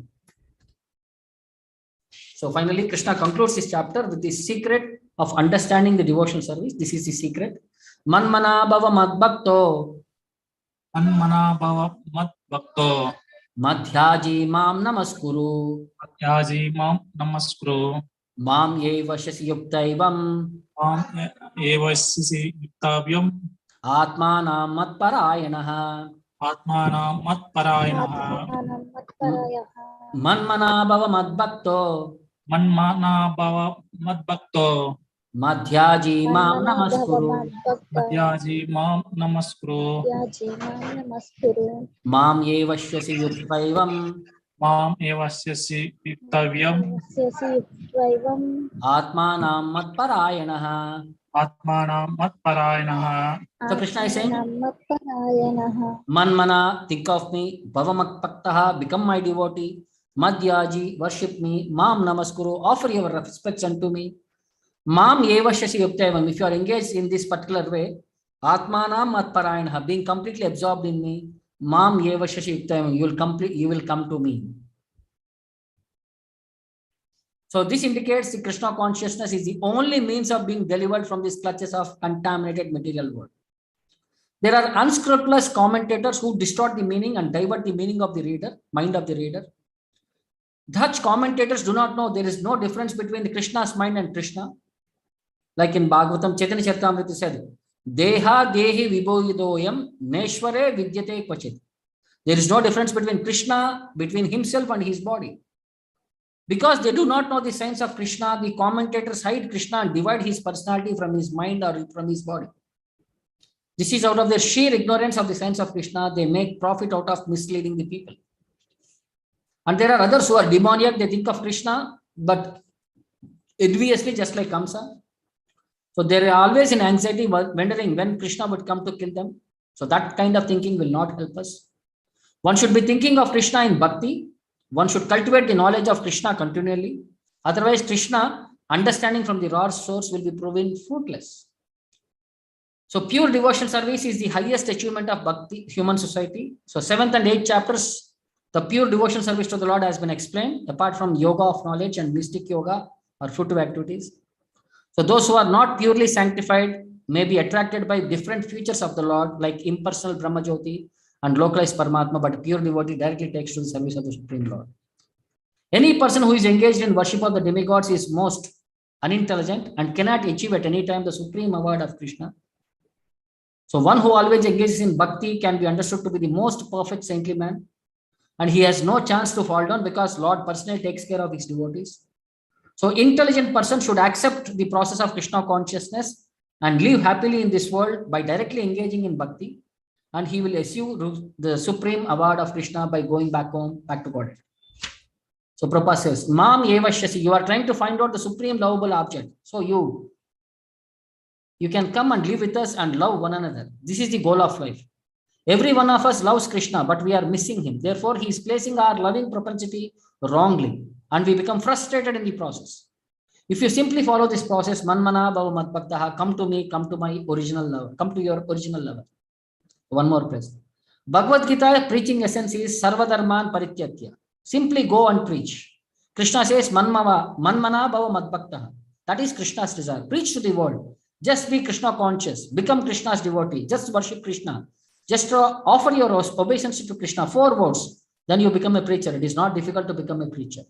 So finally, Krishna concludes this chapter with the secret of understanding the devotional service. This is the secret. Manmana bhava madbhakto. Manmana bhava madbhakto. Madhyaji mam namaskuru. Madhyaji mam namaskuru. Mam eva shasi yuktaivam. Mam eva shasi yuktavyam. Atmanam matparayanaha. Atmanam matparayanaha. Manmana bhava madbhakto. Manmana bhava madbhakto. Madhyaji mam namaskuru. Madhyaji mam namaskuru. Mam yevashyasi yuktaivam. Mam evasyasi viktavyam. Atmanam matparayanaha. Atmanam matparayanaha. So Krishna is saying, Manmana, think of me. Bhavamakpaktaha, become my devotee. Madhyaji, worship me. Mam namaskuru, offer your respects unto me. Mam yevashyasi yuktaivam. If you are engaged in this particular way, Atmanam matparayanaha, being completely absorbed in me. Mam yevashyasi yuktaivam, you will come to me. So this indicates the Krishna consciousness is the only means of being delivered from these clutches of contaminated material world. There are unscrupulous commentators who distort the meaning and divert the meaning of the reader, mind of the reader. Such commentators do not know there is no difference between the Krishna's mind and Krishna. Like in Bhagavatam, Chaitanya Charitamrita said, Deha dehi vibhoyidoyam neshware vidyate kvachit. There is no difference between Krishna, between himself and his body. Because they do not know the science of Krishna, the commentators hide Krishna and divide his personality from his mind or from his body. This is out of their sheer ignorance of the science of Krishna. They make profit out of misleading the people. And there are others who are demoniac. They think of Krishna, but enviously, just like Kamsa. So they are always in anxiety, wondering when Krishna would come to kill them. So that kind of thinking will not help us. One should be thinking of Krishna in bhakti. One should cultivate the knowledge of Krishna continually. Otherwise, Krishna, understanding from the raw source, will be proven fruitless. So pure devotional service is the highest achievement of bhakti, human society. So 7th and 8th chapters, the pure devotional service to the Lord has been explained, apart from yoga of knowledge and mystic yoga or fruitive activities. So those who are not purely sanctified may be attracted by different features of the Lord, like impersonal Brahmajyoti and localized Paramatma, but pure devotee directly takes to the service of the Supreme Lord. Any person who is engaged in worship of the demigods is most unintelligent and cannot achieve at any time the supreme award of Krishna. So one who always engages in bhakti can be understood to be the most perfect saintly man, and he has no chance to fall down because Lord personally takes care of his devotees. So intelligent person should accept the process of Krishna consciousness and live happily in this world by directly engaging in bhakti, and he will achieve the supreme award of Krishna by going back home, back to God. So Prabhupada says, Mam Evashyasi, you are trying to find out the supreme lovable object. So you can come and live with us and love one another. This is the goal of life. Every one of us loves Krishna, but we are missing him. Therefore, he is placing our loving propensity wrongly, and we become frustrated in the process. If you simply follow this process, Manmana Bhava Madbhaktaha, come to me, come to my original lover, come to your original lover. One more place. Bhagavad Gita preaching essence is Sarvadharman Parityatya. Simply go and preach. Krishna says, Manmana Bhava Madbhaktaha. That is Krishna's desire. Preach to the world. Just be Krishna conscious. Become Krishna's devotee. Just worship Krishna. Just offer your obeisance to Krishna. 4 words. Then you become a preacher. It is not difficult to become a preacher.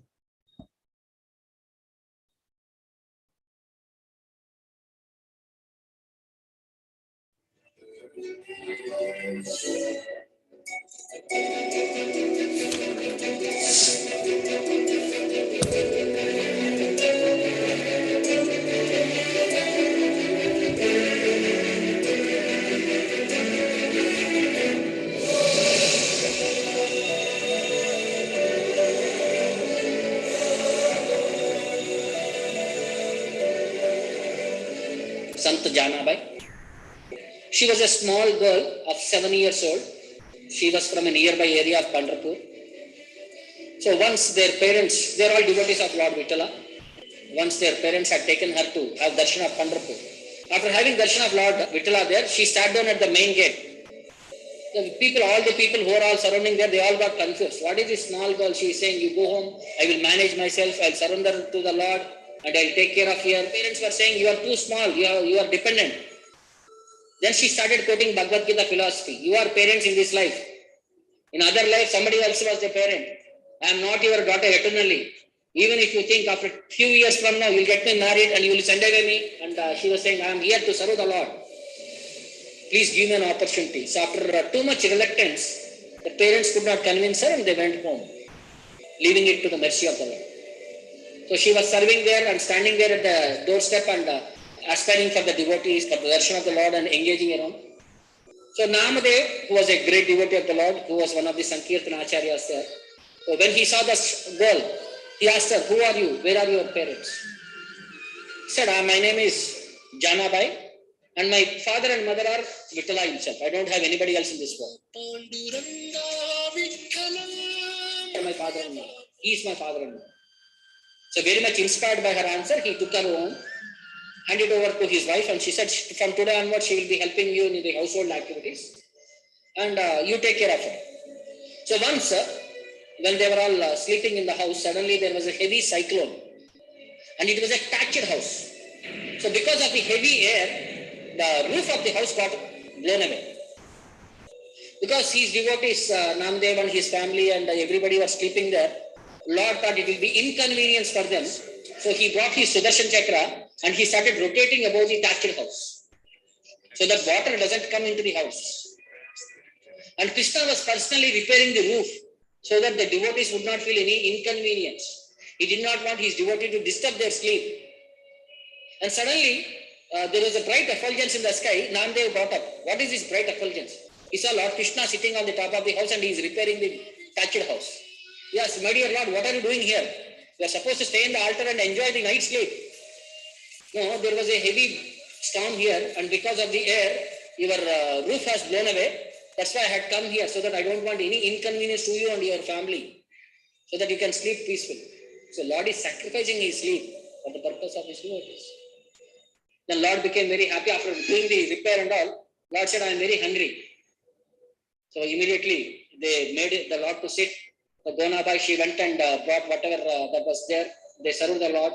Jana Bhai. She was a small girl of 7 years old. She was from a nearby area of Pandharpur. So once their parents, they are all devotees of Lord Vittala. Once their parents had taken her to have darshan of Pandharpur. After having darshan of Lord Vittala there, she sat down at the main gate. The people, all the people who are all surrounding there, they all got confused. What is this small girl? She is saying, you go home, I will manage myself, I will surrender to the Lord, and I will take care of you. Parents were saying, you are too small, you are dependent. Then she started quoting Bhagavad Gita philosophy. You are parents in this life. In other life, somebody else was the parent. I am not your daughter eternally. Even if you think after a few years from now, you will get me married and you will send away me. And she was saying, I am here to serve the Lord. Please give me an opportunity. So after too much reluctance, the parents could not convince her and they went home, leaving it to the mercy of the Lord. So she was serving there and standing there at the doorstep and aspiring for the devotees, for the darshan of the Lord and engaging around. So Namadev, who was a great devotee of the Lord, who was one of the Sankirtana Acharyas there. So when he saw this girl, he asked her, "Who are you? Where are your parents?" He said, "My name is Jana Bhai, and my father and mother are Vittala himself. I don't have anybody else in this world." My father-in-law. He is my father-in-law. So very much inspired by her answer, he took her home, handed over to his wife, and she said, "From today onwards, she will be helping you in the household activities, and you take care of her." So once, when they were all sleeping in the house, suddenly there was a heavy cyclone, and it was a thatched house. So because of the heavy air, the roof of the house got blown away. Because his devotees, Namdev and his family and everybody were sleeping there, Lord thought it will be inconvenience for them. So he brought his Sudarshan Chakra and he started rotating above the thatched house, so that water doesn't come into the house. And Krishna was personally repairing the roof so that the devotees would not feel any inconvenience. He did not want his devotee to disturb their sleep. And suddenly, there was a bright effulgence in the sky. Namdev got up. What is this bright effulgence? He saw Lord Krishna sitting on the top of the house and he is repairing the thatched house. Yes, my dear Lord, what are you doing here? You are supposed to stay in the altar and enjoy the night sleep. No, there was a heavy storm here, and because of the air, your roof has blown away. That's why I had come here, so that I don't want any inconvenience to you and your family, so that you can sleep peacefully. So Lord is sacrificing his sleep for the purpose of his devotees. Then Lord became very happy after doing the repair and all. Lord said, "I am very hungry." So immediately they made the Lord to sit. The Jana Bhai, she went and brought whatever that was there. They served the Lord,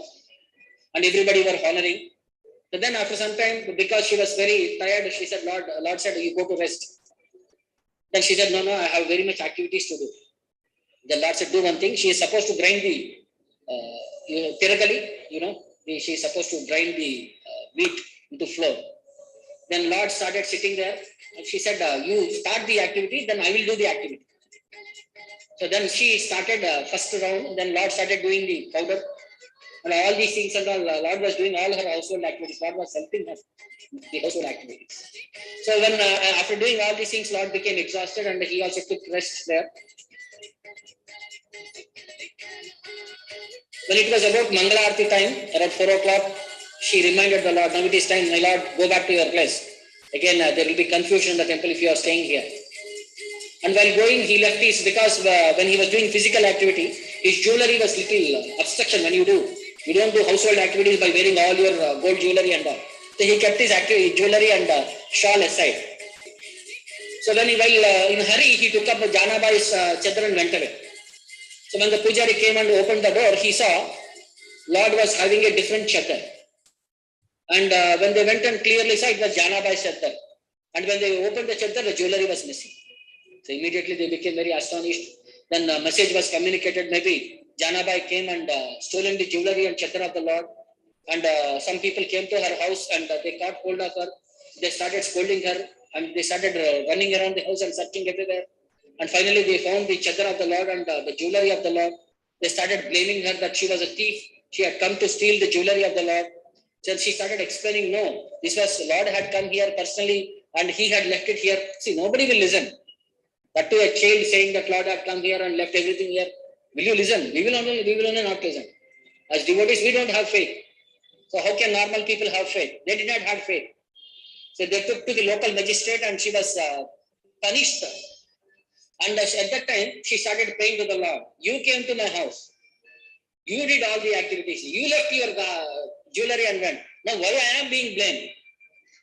and everybody were honoring. So then after some time, because she was very tired, she said, Lord said, "You go to rest." Then she said, no, I have very much activities to do. The Lord said, "Do one thing." She is supposed to grind the, theoretically, she is supposed to grind the wheat into flour. Then Lord started sitting there, and she said, "You start the activity, then I will do the activity." So then she started first round, then Lord started doing the powder, and all these things, and all, Lord was doing all her household activities. Lord was helping her the household activities. So when after doing all these things, Lord became exhausted, and he also took rest there. When it was about Mangala Arati time, around 4 o'clock, she reminded the Lord, "Now it is time, my Lord, go back to your place. Again, there will be confusion in the temple if you are staying here." And while going, he left his, because when he was doing physical activity, his jewelry was little obstruction when you don't do household activities by wearing all your gold jewelry and all. So he kept his jewelry and shawl aside. So when while in hurry, he took up Jana Bhai's chadar and went away. So when the pujari came and opened the door, he saw Lord was having a different chadar. And when they went and clearly saw, it was Jana Bhai's chadar. And when they opened the chadar, the jewelry was missing. So immediately they became very astonished. Then a message was communicated. Maybe Jana Bhai came and stolen the jewelry and chadar of the Lord. And some people came to her house and they caught hold of her. They started scolding her and they started running around the house and searching everywhere. And finally they found the chadar of the Lord and the jewelry of the Lord. They started blaming her that she was a thief. She had come to steal the jewelry of the Lord. So she started explaining, no, this was Lord had come here personally and he had left it here. See, nobody will listen. But to a child saying that Lord had come here and left everything here, will you listen? We will only not listen. As devotees, we don't have faith. So how can normal people have faith? They did not have faith. So they took to the local magistrate and she was punished. And at that time, she started praying to the Lord. You came to my house. You did all the activities. You left your jewelry and went. Now why I am being blamed?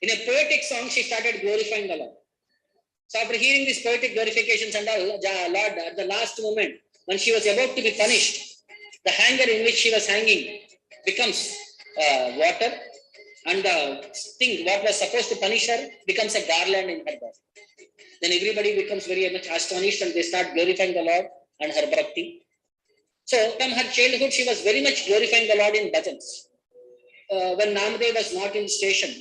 In a poetic song, she started glorifying the Lord. So after hearing these poetic glorifications and all, Lord, at the last moment, when she was about to be punished, the hanger in which she was hanging becomes water, and the thing what was supposed to punish her becomes a garland in her body. Then everybody becomes very much astonished and they start glorifying the Lord and her bhakti. So from her childhood, she was very much glorifying the Lord in bhajans. When Namadev was not in station,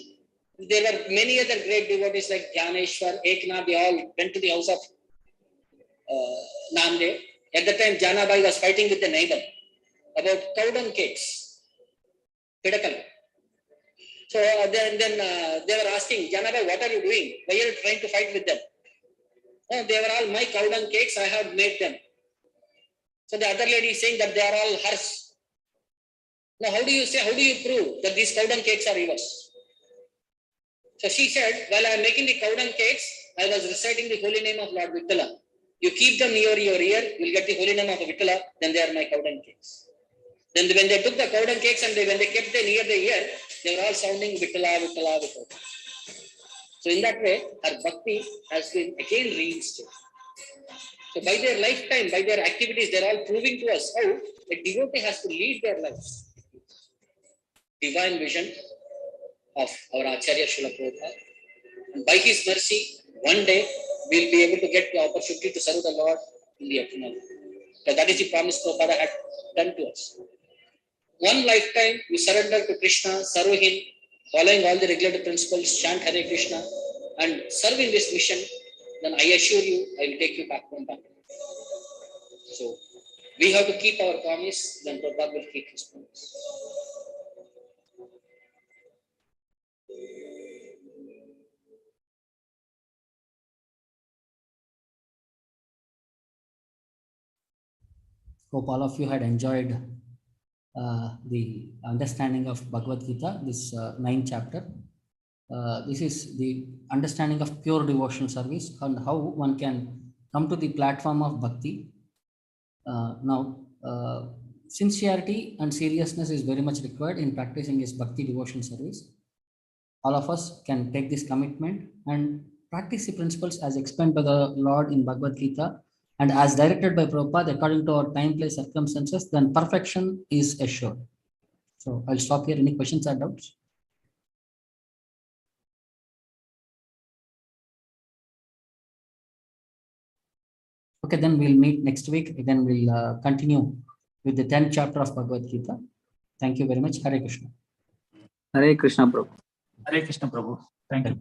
there were many other great devotees like Jnaneshwar, Eknath, they all went to the house of Namadev. At the time, Jana Bhai was fighting with the neighbor. about cow dung cakes. Pidakal. So then they were asking, Jana Bhai, what are you doing? Why are you trying to fight with them? Oh, they were all my cow dung cakes, I have made them. So the other lady is saying that they are all hers. Now how do you prove that these cow dung cakes are yours? So she said, while I am making the cow dung cakes, I was reciting the holy name of Lord Vittala. You keep them near your ear, you will get the holy name of Vittala, then they are my cow dung cakes. Then when they took the cow dung cakes and when they kept them near the ear, they were all sounding Vittala, Vittala, Vittala. So in that way, her bhakti has been again reinstated. So by their lifetime, by their activities, they are all proving to us how a devotee has to lead their lives. Divine vision of our Acharya Srila Prabhupada. And by his mercy, one day we will be able to get the opportunity to serve the Lord in the eternal life. So that is the promise Prabhupada had done to us. One lifetime, we surrender to Krishna, serve him, following all the regulated principles, chant Hare Krishna, and serve in this mission, then I assure you, I will take you back home. So, we have to keep our promise, then Prabhupada will keep his promise. Hope all of you had enjoyed the understanding of Bhagavad Gita, this 9th chapter. This is the understanding of pure devotional service and how one can come to the platform of bhakti. Now, sincerity and seriousness is very much required in practicing this bhakti devotional service. All of us can take this commitment and practice the principles as explained by the Lord in Bhagavad Gita and as directed by Prabhupada according to our time, place, circumstances, then perfection is assured. So I'll stop here. Any questions or doubts? Okay, then we'll meet next week. Then we'll continue with the 10th chapter of Bhagavad Gita. Thank you very much. Hare Krishna. Hare Krishna, Prabhu. Hare Krishna Prabhu. Thank you.